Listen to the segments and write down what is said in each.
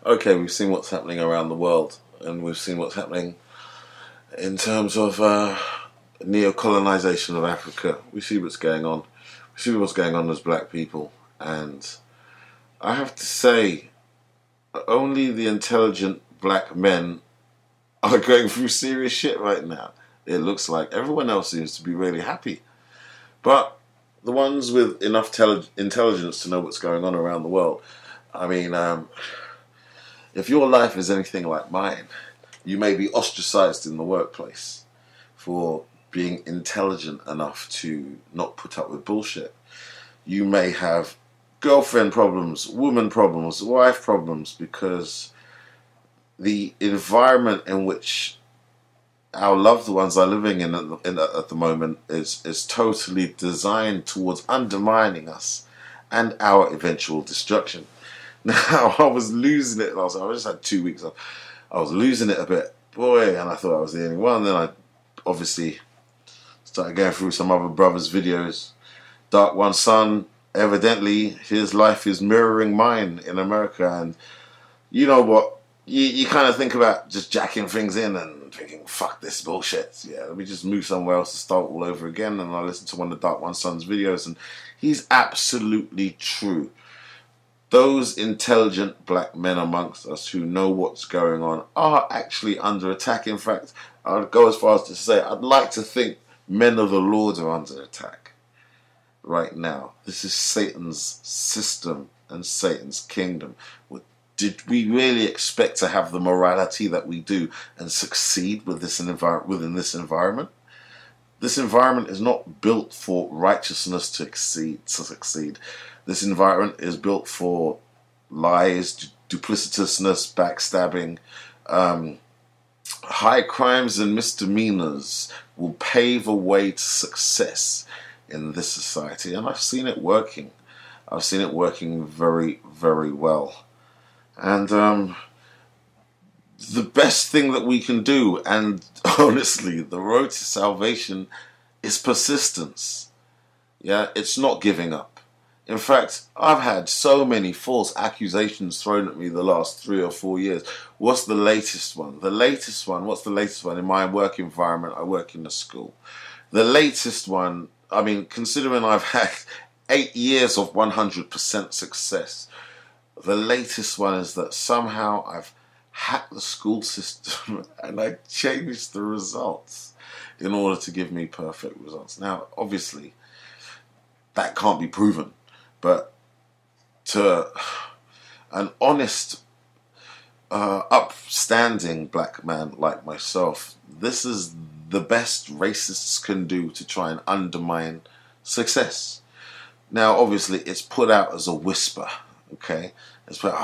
Okay, we've seen what's happening around the world, and we've seen what's happening in terms of neo-colonization of Africa. We see what's going on. We see what's going on as black people, and I have to say, only the intelligent black men are going through serious shit right now. It looks like everyone else seems to be really happy, but the ones with enough intelligence to know what's going on around the world. I mean, if your life is anything like mine, you may be ostracized in the workplace for being intelligent enough to not put up with bullshit. You may have girlfriend problems, woman problems, wife problems, because the environment in which our loved ones are living in at the moment is totally designed towards undermining us and our eventual destruction. Now, I was losing it last night. I just had 2 weeks off. I was losing it a bit, boy, and I thought I was the only one. Then I obviously started going through some other brothers' videos. Dark One Son, evidently, his life is mirroring mine in America. And you know what? You kind of think about just jacking things in and thinking, fuck this bullshit. Yeah, let me just move somewhere else to start all over again. And I listened to one of Dark One Son's videos, and he's absolutely true. Those intelligent black men amongst us who know what's going on are actually under attack. In fact, I would go as far as to say I'd like to think men of the Lord are under attack right now. This is Satan's system and Satan's kingdom. Did we really expect to have the morality that we do and succeed with within this environment? This environment is not built for righteousness to succeed. This environment is built for lies, duplicitousness, backstabbing. High crimes and misdemeanors will pave a way to success in this society. And I've seen it working. I've seen it working very, very well. And the best thing that we can do, and honestly, the road to salvation, is persistence. Yeah, it's not giving up. In fact, I've had so many false accusations thrown at me the last 3 or 4 years. What's the latest one? What's the latest one? In my work environment, I work in a school. The latest one, I mean, considering I've had 8 years of 100% success, the latest one is that somehow I've hacked the school system and I changed the results in order to give me perfect results. Now, obviously, that can't be proven, but to an honest, upstanding black man like myself, this is the best racists can do to try and undermine success. Now, obviously, it's put out as a whisper. Okay, it's like,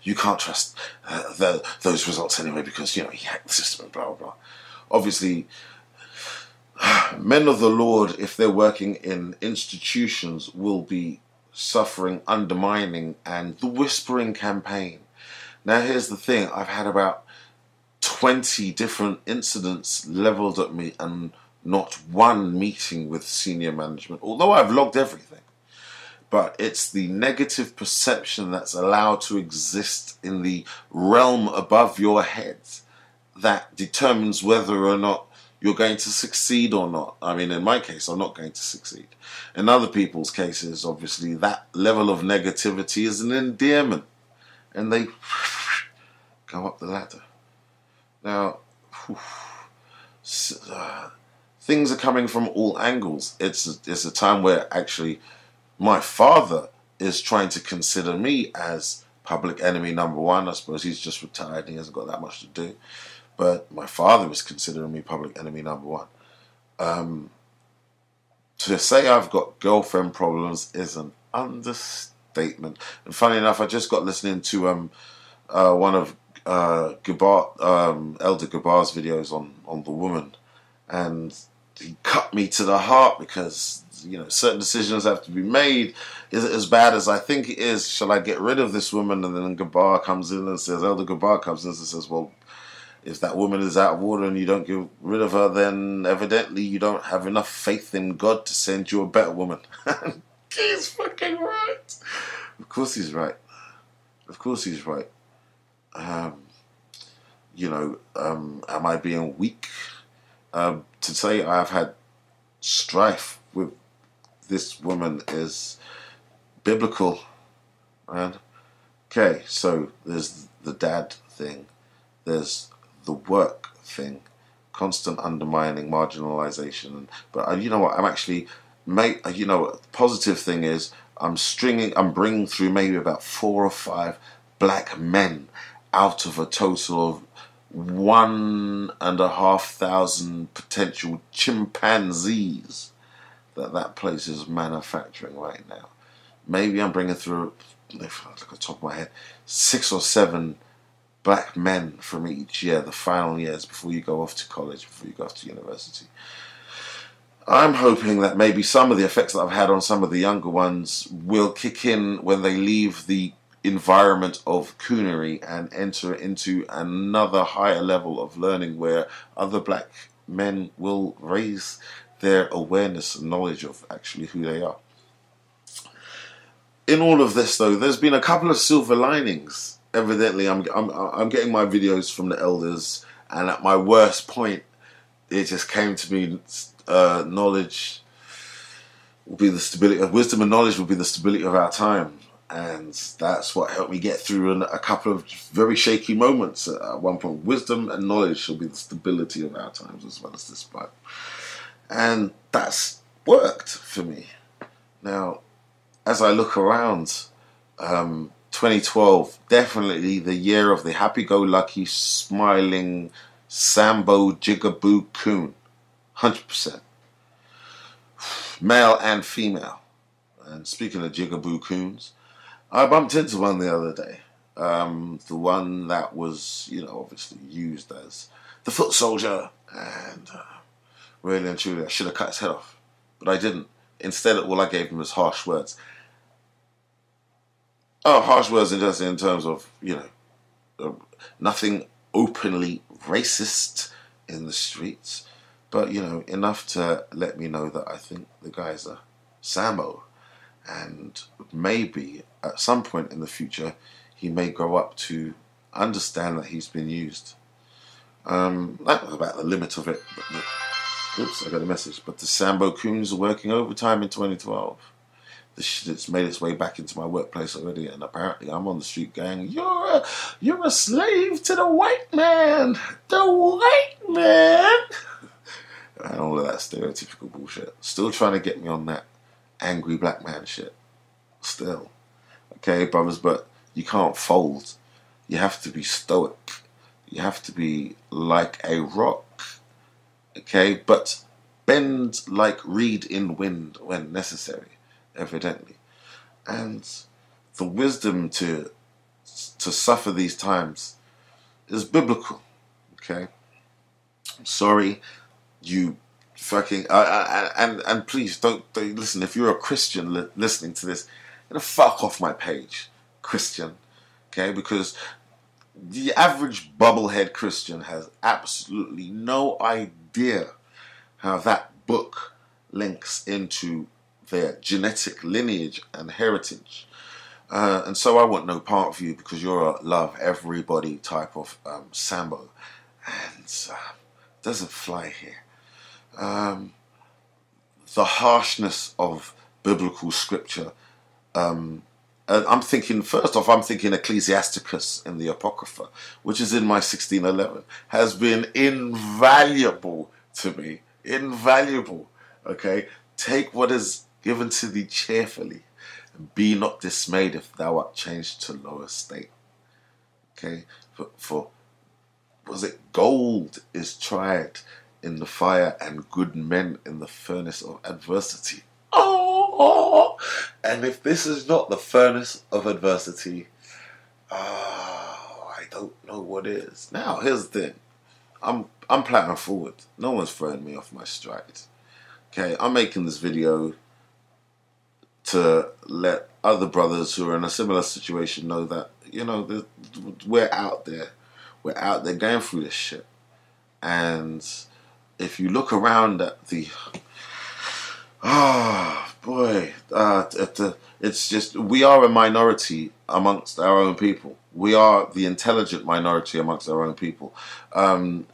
you can't trust those results anyway because, he hacked the system and blah, blah, blah. Obviously, men of the Lord, if they're working in institutions, will be suffering undermining and the whispering campaign. Now, here's the thing. I've had about 20 different incidents leveled at me and not one meeting with senior management, although I've logged everything. But it's the negative perception that's allowed to exist in the realm above your head that determines whether or not you're going to succeed or not. I mean, in my case, I'm not going to succeed. In other people's cases, obviously, that level of negativity is an endearment. And they go up the ladder. Now, things are coming from all angles. It's a time where actually my father is trying to consider me as public enemy number one. I suppose he's just retired and he hasn't got that much to do. But my father is considering me public enemy number one. To say I've got girlfriend problems is an understatement. And funny enough, I just got listening to one of Elder Gabar's videos on the woman. And he cut me to the heart because certain decisions have to be made. Is it as bad as I think it is? Shall I get rid of this woman? And then Gabar comes in and says, Elder Gabar comes in and says, well, if that woman is out of order and you don't get rid of her, then evidently you don't have enough faith in God to send you a better woman. He's fucking right. Of course he's right. Of course he's right. You know, am I being weak? To say I've had strife with this woman is biblical, man. Okay, so there's the dad thing, there's the work thing, constant undermining, marginalization. But you know what? I'm actually, mate. You know, what the positive thing is I'm bringing through maybe about 4 or 5 black men out of a total of 1,500 potential chimpanzees that place is manufacturing right now. Maybe I'm bringing through, if I look at the top of my head, 6 or 7 black men from each year, the final years before you go off to college, before you go off to university. I'm hoping that maybe some of the effects that I've had on some of the younger ones will kick in when they leave the environment of coonery and enter into another higher level of learning where other black men will raise their awareness and knowledge of actually who they are. In all of this, though, there's been a couple of silver linings. Evidently, I'm getting my videos from the elders, and at my worst point, it just came to me: knowledge will be the stability of wisdom, and knowledge will be the stability of our time. And that's what helped me get through a couple of very shaky moments. At one point, wisdom and knowledge shall be the stability of our times, as well as this Bible. And that's worked for me. Now, as I look around, 2012, definitely the year of the happy-go-lucky, smiling, sambo, jigaboo coon. 100%. Male and female. And speaking of jigaboo coons, I bumped into one the other day. The one that was, you know, obviously used as the foot soldier. And really and truly, I should have cut his head off. But I didn't. Instead, all I gave him was harsh words. Oh, harsh words just in terms of, you know, nothing openly racist in the streets. But, you know, enough to let me know that I think the guy's a Sambo. And maybe at some point in the future, he may grow up to understand that he's been used. That was about the limit of it. Oops, I got a message. But the Sambo coons are working overtime in 2012. The shit's made its way back into my workplace already, and apparently I'm on the street going, you're a slave to the white man! The white man! And all of that stereotypical bullshit. Still trying to get me on that angry black man shit. Still. Okay, brothers, but you can't fold. You have to be stoic. You have to be like a rock. Okay, but bend like reed in wind when necessary, evidently. And the wisdom to suffer these times is biblical. Okay? I'm sorry, you fucking and please don't listen. If you're a Christian listening to this, fuck off my page, Christian. Okay, because the average bubblehead Christian has absolutely no idea how that book links into their genetic lineage and heritage. And so I want no part of you because you're a love everybody type of Sambo. And it doesn't fly here. The harshness of biblical scripture. I'm thinking, first off, I'm thinking Ecclesiasticus in the Apocrypha, which is in my 1611, has been invaluable to me. Invaluable. Okay? Take what is given to thee cheerfully, and be not dismayed if thou art changed to low estate. Okay? For was it gold is tried in the fire and good men in the furnace of adversity. Oh, and if this is not the furnace of adversity, I don't know what is. Now, here's the thing. I'm planning forward. No one's throwing me off my stride. Okay, I'm making this video to let other brothers who are in a similar situation know that, you know, we're out there. We're out there going through this shit. And if you look around at the... boy, it's just, we are a minority amongst our own people. We are the intelligent minority amongst our own people.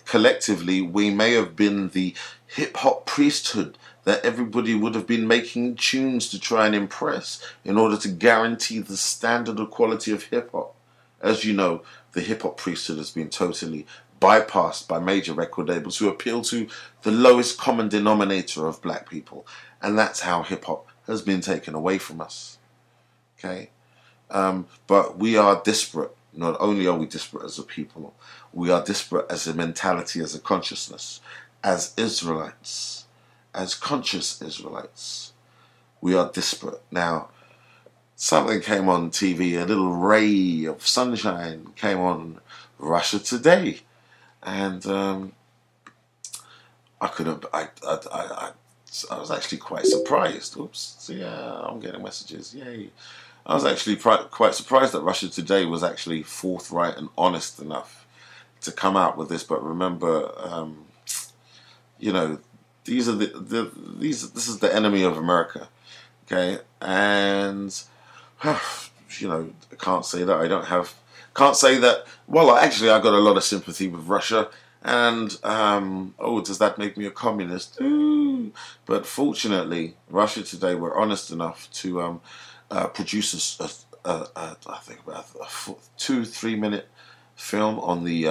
Collectively, we may have been the hip-hop priesthood that everybody would have been making tunes to try and impress in order to guarantee the standard of quality of hip-hop. As you know, the hip-hop priesthood has been totally bypassed by major record labels who appeal to the lowest common denominator of black people. And that's how hip-hop has been taken away from us. Okay? But we are disparate. Not only are we disparate as a people, we are disparate as a mentality, as a consciousness, as Israelites, as conscious Israelites. We are disparate. Now, something came on TV, a little ray of sunshine came on Russia Today, and I was actually quite surprised. Oops, so yeah, I'm getting messages. Yay! I was actually quite surprised that Russia Today was actually forthright and honest enough to come out with this. But remember, you know, these are this is the enemy of America, okay? And you know, I can't say that can't say that. Well, actually, I got a lot of sympathy with Russia. And, oh, does that make me a communist? Ooh. But fortunately, Russia Today were honest enough to produce I think about a 2-3 minute film on the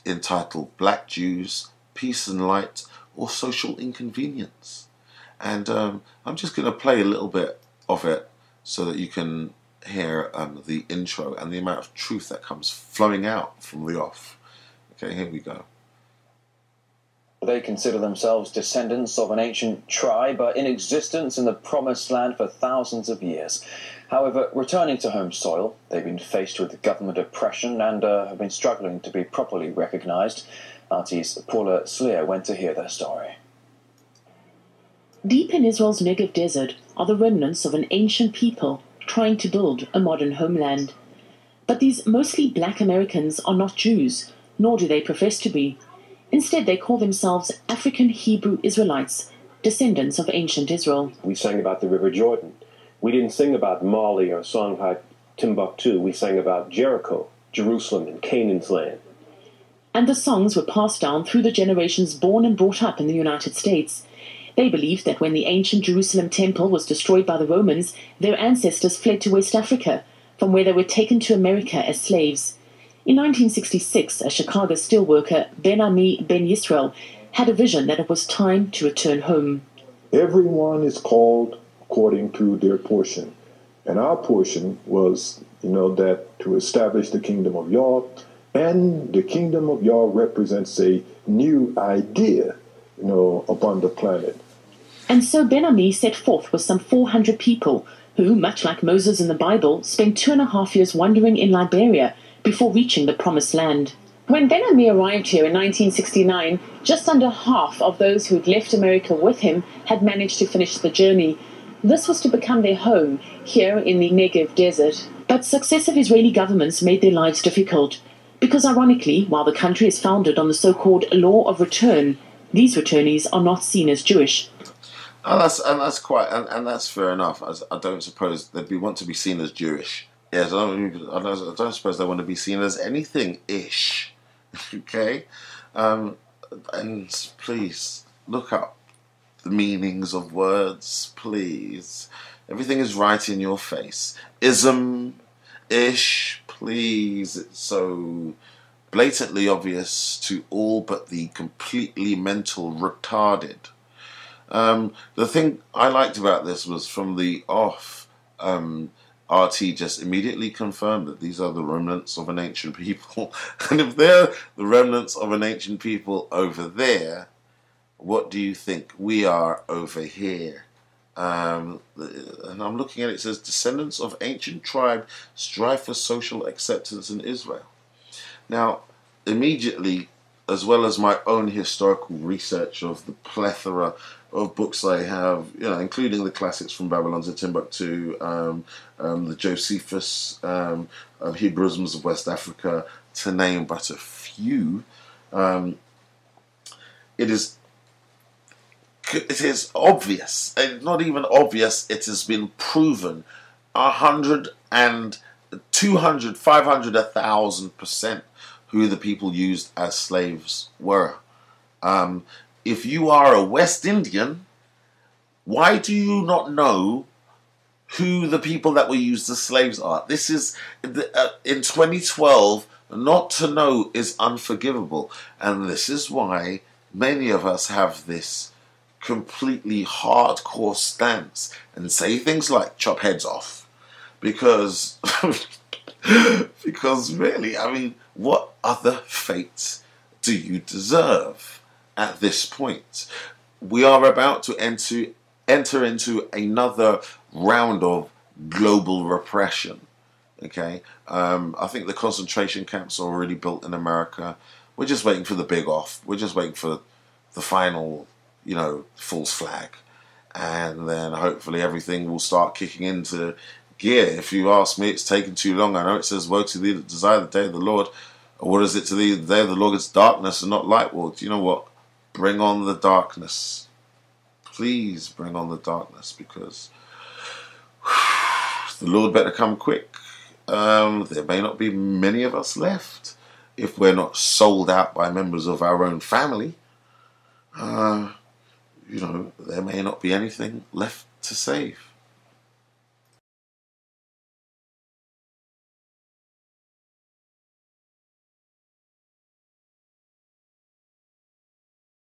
entitled "Black Jews, Peace and Light, or Social Inconvenience." And I'm just going to play a little bit of it so that you can hear the intro and the amount of truth that comes flowing out from the off. Okay, here we go. They consider themselves descendants of an ancient tribe in existence in the Promised Land for thousands of years. However, returning to home soil, they've been faced with government oppression and have been struggling to be properly recognised. RT's Paula Sleer went to hear their story. Deep in Israel's Negev desert are the remnants of an ancient people trying to build a modern homeland. But these mostly black Americans are not Jews, nor do they profess to be. Instead, they call themselves African Hebrew Israelites, descendants of ancient Israel. We sang about the River Jordan. We didn't sing about Mali or Songhai, Timbuktu. We sang about Jericho, Jerusalem, and Canaan's land. And the songs were passed down through the generations born and brought up in the United States. They believed that when the ancient Jerusalem temple was destroyed by the Romans, their ancestors fled to West Africa, from where they were taken to America as slaves. In 1966, a Chicago steelworker, Ben-Ami Ben Yisrael, had a vision that it was time to return home. Everyone is called according to their portion. And our portion was, that to establish the kingdom of Yah. And the kingdom of Yah represents a new idea, upon the planet. And so Ben-Ami set forth with some 400 people who, much like Moses in the Bible, spent 2.5 years wandering in Liberia before reaching the Promised Land. When Ben-Ami arrived here in 1969, just under half of those who had left America with him had managed to finish the journey. This was to become their home here in the Negev desert. But successive Israeli governments made their lives difficult, because ironically, while the country is founded on the so-called law of return, these returnees are not seen as Jewish. And that's fair enough. I don't suppose they'd want to be seen as Jewish. Yes, I don't suppose they want to be seen as anything-ish. Okay? And please, look up the meanings of words, please. Everything is right in your face. Ism, ish, please. It's so blatantly obvious to all but the completely mental retarded. The thing I liked about this was from the off, RT just immediately confirmed that these are the remnants of an ancient people. And if they're the remnants of an ancient people over there, what do you think we are over here? And I'm looking at it, it says, descendants of ancient tribe strive for social acceptance in Israel. Now, immediately, as well as my own historical research of the plethora of books I have, including the classics from Babylon to Timbuktu, the Josephus, Hebraisms of West Africa, to name but a few, it is obvious, not even obvious, it has been proven 100 and 200, 500, 1,000% who the people used as slaves were. If you are a West Indian, why do you not know who the people that were used as slaves are? This is, in 2012, not to know is unforgivable. And this is why many of us have this completely hardcore stance and say things like chop heads off. Because, because really, I mean, what other fates do you deserve at this point? We are about to enter into another round of global repression. Okay, I think the concentration camps are already built in America. We're just waiting for the big off. We're just waiting for the final, false flag, and then hopefully everything will start kicking into gear. If you ask me, it's taken too long. I know it says, "Woe to thee that desire the day of the Lord." What is it to thee? The day of the Lord is darkness and not light. Well, do you know what? Bring on the darkness. Please bring on the darkness, because the Lord better come quick. There may not be many of us left if we're not sold out by members of our own family. There may not be anything left to save.